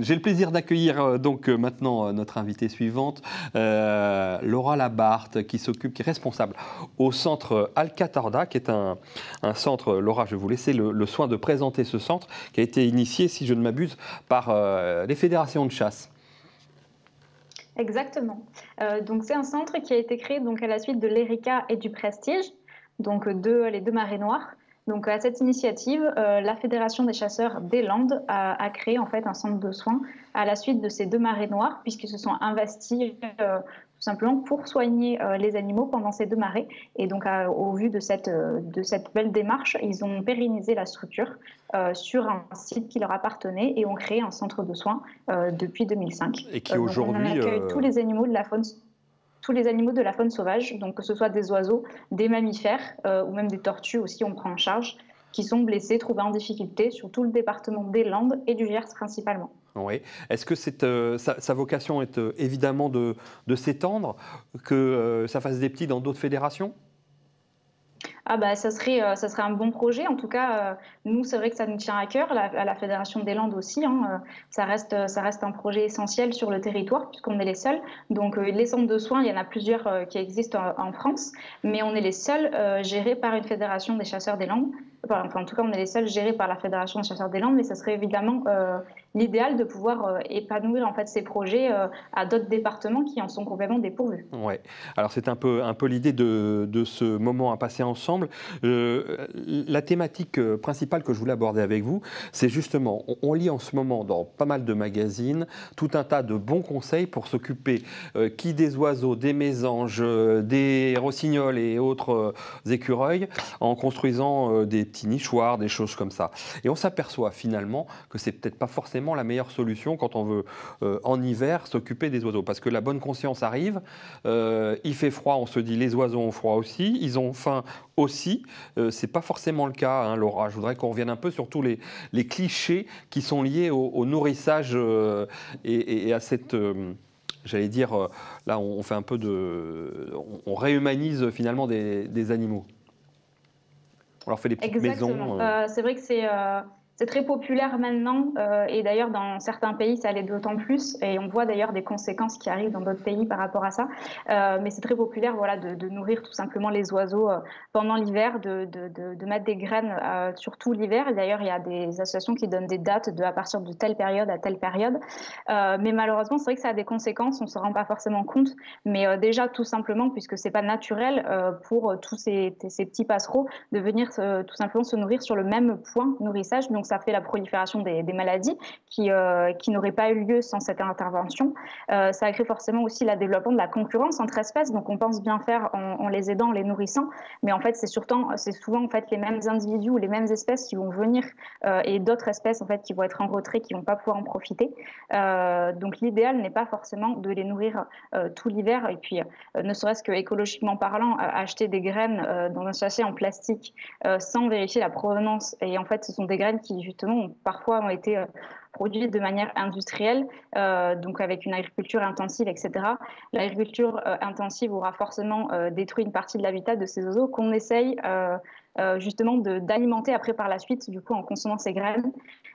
J'ai le plaisir d'accueillir maintenant notre invitée suivante, Laura Labarthe, qui est responsable au centre Alcatarda, qui est un centre. Laura, je vais vous laisser le soin de présenter ce centre, qui a été initié, si je ne m'abuse, par les fédérations de chasse. Exactement. Donc c'est un centre qui a été créé donc à la suite de l'Erika et du Prestige, donc les deux marées noires. Donc à cette initiative, la Fédération des chasseurs des Landes a créé en fait un centre de soins à la suite de ces deux marées noires, puisqu'ils se sont investis tout simplement pour soigner les animaux pendant ces deux marées. Et donc au vu de cette belle démarche, ils ont pérennisé la structure sur un site qui leur appartenait et ont créé un centre de soins depuis 2005. Et qui Donc on aujourd'hui... accueille tous les animaux de la faune. Tous les animaux de la faune sauvage, donc que ce soit des oiseaux, des mammifères ou même des tortues aussi, on prend en charge, qui sont blessés, trouvés en difficulté sur tout le département des Landes et du Gers principalement. Oui. Est-ce que sa vocation est évidemment de s'étendre, que ça fasse des petits dans d'autres fédérations ? Ah bah, ça serait un bon projet. En tout cas, nous, c'est vrai que ça nous tient à cœur, à la Fédération des Landes aussi. Ça reste un projet essentiel sur le territoire, puisqu'on est les seuls. Donc, les centres de soins, il y en a plusieurs qui existent en France, mais on est les seuls gérés par une fédération des chasseurs des Landes. Enfin, en tout cas, on est les seuls gérés par la Fédération des chasseurs des Landes, mais ça serait évidemment l'idéal de pouvoir épanouir en fait ces projets à d'autres départements qui en sont complètement dépourvus. Ouais. Alors c'est un peu l'idée de ce moment à passer ensemble. La thématique principale que je voulais aborder avec vous, c'est justement, on lit en ce moment dans pas mal de magazines tout un tas de bons conseils pour s'occuper qui des oiseaux, des mésanges, des rossignols et autres écureuils, en construisant des petits nichoirs, des choses comme ça. Et on s'aperçoit finalement que c'est peut-être pas forcément la meilleure solution quand on veut en hiver s'occuper des oiseaux, parce que la bonne conscience arrive. Il fait froid, on se dit les oiseaux ont froid aussi, ils ont faim aussi. C'est pas forcément le cas, hein, Laura. Je voudrais qu'on revienne un peu sur tous les clichés qui sont liés au nourrissage et à cette... J'allais dire, là on fait un peu on réhumanise finalement des animaux. On leur fait des petites Exactement. maisons. C'est vrai que c'est très populaire maintenant et d'ailleurs dans certains pays ça l'est d'autant plus et on voit d'ailleurs des conséquences qui arrivent dans d'autres pays par rapport à ça. Mais c'est très populaire voilà, de nourrir tout simplement les oiseaux pendant l'hiver, de mettre des graines sur tout l'hiver. Et d'ailleurs il y a des associations qui donnent des dates à partir de telle période à telle période. Mais malheureusement c'est vrai que ça a des conséquences, on ne se rend pas forcément compte. Mais déjà tout simplement puisque c'est pas naturel pour tous ces petits passereaux de venir tout simplement se nourrir sur le même point nourrissage. Donc ça fait la prolifération des maladies qui n'auraient pas eu lieu sans cette intervention. Ça crée forcément aussi le développement de la concurrence entre espèces. Donc on pense bien faire en les aidant, en les nourrissant, mais en fait c'est souvent en fait les mêmes individus ou les mêmes espèces qui vont venir et d'autres espèces en fait qui vont être en retrait, qui vont pas pouvoir en profiter. Donc l'idéal n'est pas forcément de les nourrir tout l'hiver et puis ne serait-ce que écologiquement parlant, acheter des graines dans un sachet en plastique sans vérifier la provenance. Et en fait, ce sont des graines qui, justement, parfois ont été produites de manière industrielle, donc avec une agriculture intensive, etc. L'agriculture intensive aura forcément détruit une partie de l'habitat de ces oiseaux qu'on essaye justement d'alimenter après par la suite, du coup, en consommant ces graines.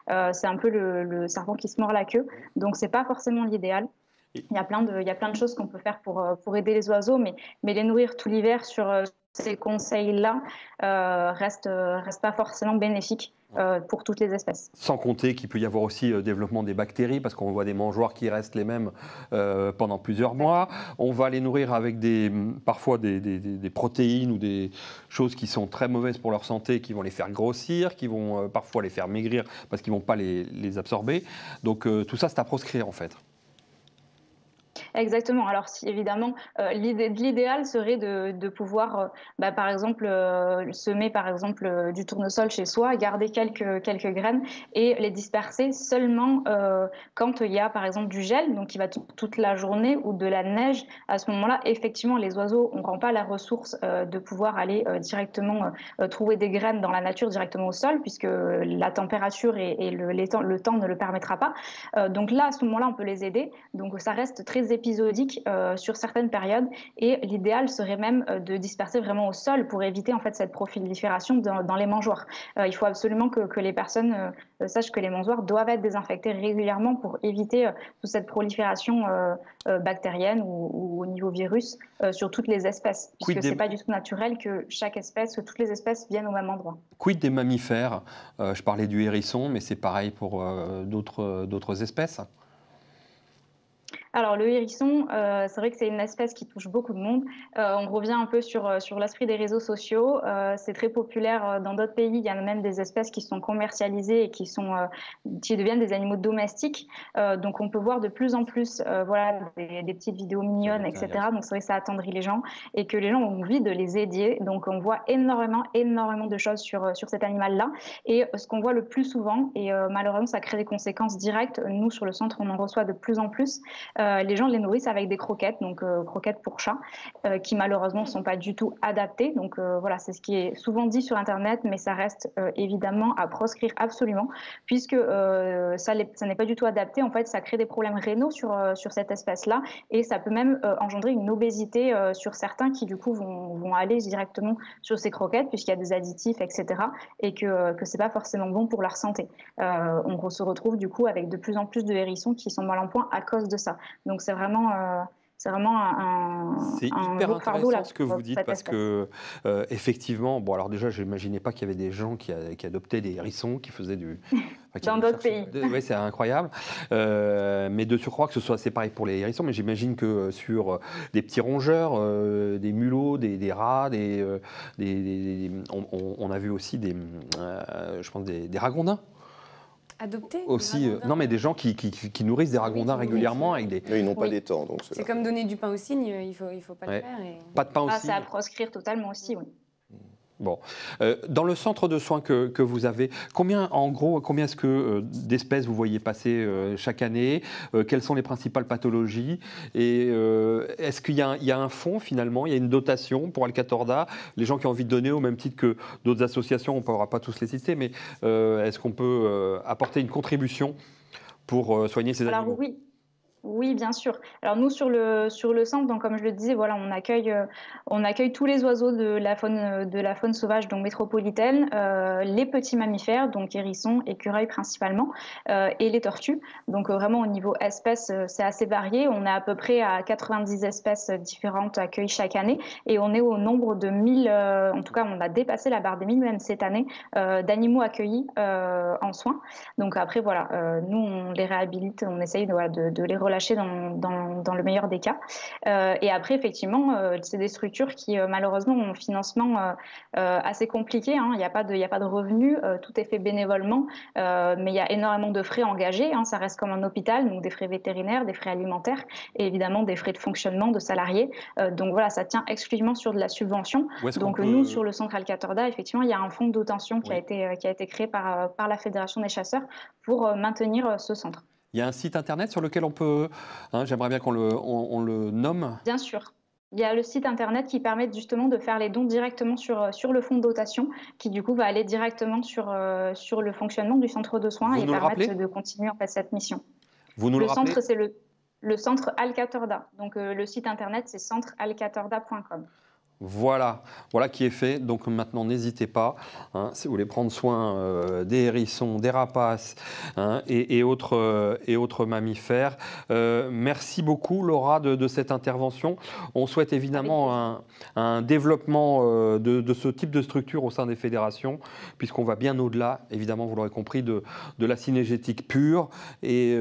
C'est un peu le serpent qui se mord la queue. Donc, c'est pas forcément l'idéal. Il y a plein de choses qu'on peut faire pour aider les oiseaux, mais les nourrir tout l'hiver sur ces conseils-là reste pas forcément bénéfique pour toutes les espèces. Sans compter qu'il peut y avoir aussi développement des bactéries, parce qu'on voit des mangeoires qui restent les mêmes pendant plusieurs mois. On va les nourrir avec parfois des protéines ou des choses qui sont très mauvaises pour leur santé, qui vont les faire grossir, qui vont parfois les faire maigrir parce qu'ils ne vont pas les absorber. Donc tout ça, c'est à proscrire en fait. Exactement. Alors, si évidemment, l'idéal serait de pouvoir, par exemple, semer par exemple du tournesol chez soi, garder quelques graines et les disperser seulement quand il y a par exemple du gel, donc qui va toute la journée, ou de la neige. À ce moment-là, effectivement, les oiseaux n'auront pas la ressource de pouvoir aller directement trouver des graines dans la nature, directement au sol, puisque la température et le temps ne le permettra pas. Donc là, à ce moment-là, on peut les aider. Donc ça reste très épais épisodiques sur certaines périodes. Et l'idéal serait même de disperser vraiment au sol pour éviter en fait cette prolifération dans les mangeoires. Il faut absolument que les personnes sachent que les mangeoires doivent être désinfectées régulièrement pour éviter toute cette prolifération bactérienne ou au niveau virus sur toutes les espèces, puisque ce n'est pas du tout naturel que toutes les espèces viennent au même endroit. Quid des mammifères? Je parlais du hérisson, mais c'est pareil pour d'autres espèces. Alors le hérisson, c'est vrai que c'est une espèce qui touche beaucoup de monde. On revient un peu sur l'esprit des réseaux sociaux. C'est très populaire dans d'autres pays. Il y a même des espèces qui sont commercialisées et qui deviennent des animaux domestiques. Donc on peut voir de plus en plus voilà, des petites vidéos mignonnes, etc. Donc c'est vrai que ça attendrit les gens et que les gens ont envie de les aider. Donc on voit énormément de choses sur cet animal-là. Et ce qu'on voit le plus souvent, et malheureusement ça crée des conséquences directes, nous sur le centre on en reçoit de plus en plus, les gens les nourrissent avec des croquettes, donc croquettes pour chats, qui malheureusement ne sont pas du tout adaptées. Donc voilà, c'est ce qui est souvent dit sur Internet, mais ça reste évidemment à proscrire absolument, puisque ça n'est pas du tout adapté. En fait, ça crée des problèmes rénaux sur cette espèce-là, et ça peut même engendrer une obésité sur certains qui du coup vont aller directement sur ces croquettes, puisqu'il y a des additifs, etc., et que c'est pas forcément bon pour leur santé. On se retrouve du coup avec de plus en plus de hérissons qui sont mal en point à cause de ça. Donc c'est vraiment un hyper lourd fardeau intéressant là, ce que vous dites parce que effectivement, bon alors déjà j'imaginais pas qu'il y avait des gens qui adoptaient des hérissons, qui faisaient du dans d'autres pays. Oui, c'est incroyable. Mais de surcroît que ce soit assez pareil pour les hérissons, mais j'imagine que sur des petits rongeurs, des mulots, des rats, on a vu aussi je pense des ragondins. Adopter aussi, non mais des gens qui nourrissent des ragondins régulièrement avec des... Mais ils n'ont pas d'étang. C'est comme donner du pain au cygne, il faut pas le faire. Pas de pain au cygne. C'est à proscrire totalement aussi, oui. Bon. Dans le centre de soins que vous avez, combien est-ce que d'espèces vous voyez passer chaque année? Quelles sont les principales pathologies? Et est-ce qu'il y a un fonds finalement? Il y a une dotation pour Alcatorda? Les gens qui ont envie de donner au même titre que d'autres associations, on ne pourra pas tous les citer, mais est-ce qu'on peut apporter une contribution pour soigner ces animaux? Oui. Oui, bien sûr. Alors nous, sur le centre, donc, comme je le disais, voilà, on accueille tous les oiseaux de la faune sauvage, donc métropolitaine, les petits mammifères, donc hérissons, écureuils principalement, et les tortues. Donc vraiment au niveau espèces, c'est assez varié. On est à peu près à 90 espèces différentes accueillies chaque année, et on est au nombre de 1000, en tout cas on a dépassé la barre des 1000 même cette année, d'animaux accueillis en soins. Donc après, voilà, nous on les réhabilite, on essaye de les relâcher dans le meilleur des cas. Et après, effectivement, c'est des structures qui, malheureusement, ont un financement assez compliqué. Hein. Il n'y a pas de revenus, tout est fait bénévolement, mais il y a énormément de frais engagés. Hein. Ça reste comme un hôpital, donc des frais vétérinaires, des frais alimentaires et évidemment des frais de fonctionnement de salariés. Donc voilà, ça tient exclusivement sur de la subvention. Donc nous, sur le centre Alcatorda, effectivement, il y a un fonds de dotation qui a été créé par la Fédération des chasseurs pour maintenir ce centre. Il y a un site internet sur lequel on peut, j'aimerais bien qu'on le nomme. Bien sûr. Il y a le site internet qui permet justement de faire les dons directement sur le fonds de dotation, qui du coup va aller directement sur le fonctionnement du centre de soins et permettre de continuer en fait cette mission. Vous nous le rappelez ? Centre, c'est le centre Alcatorda. Donc le site internet, c'est centrealcatorda.com. Voilà qui est fait. Donc maintenant, n'hésitez pas, si vous voulez prendre soin des hérissons, des rapaces et autres mammifères. Merci beaucoup, Laura, de cette intervention. On souhaite évidemment un développement de ce type de structure au sein des fédérations, puisqu'on va bien au-delà, évidemment, vous l'aurez compris, de la cynégétique pure et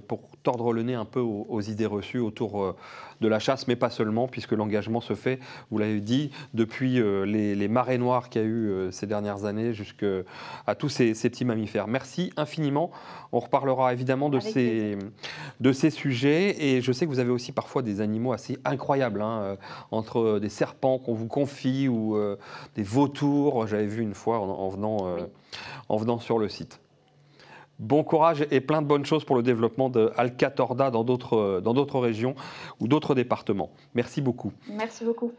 pour tordre le nez un peu aux idées reçues autour de la chasse, mais pas seulement, puisque l'engagement se fait, vous l'avez dit, depuis les marées noires qu'il y a eu ces dernières années jusqu'à tous ces petits mammifères. Merci infiniment. On reparlera évidemment de ces sujets. Et je sais que vous avez aussi parfois des animaux assez incroyables, entre des serpents qu'on vous confie ou des vautours. J'avais vu une fois en venant sur le site. Bon courage et plein de bonnes choses pour le développement de Alcatorda dans d'autres régions ou d'autres départements. Merci beaucoup. Merci beaucoup.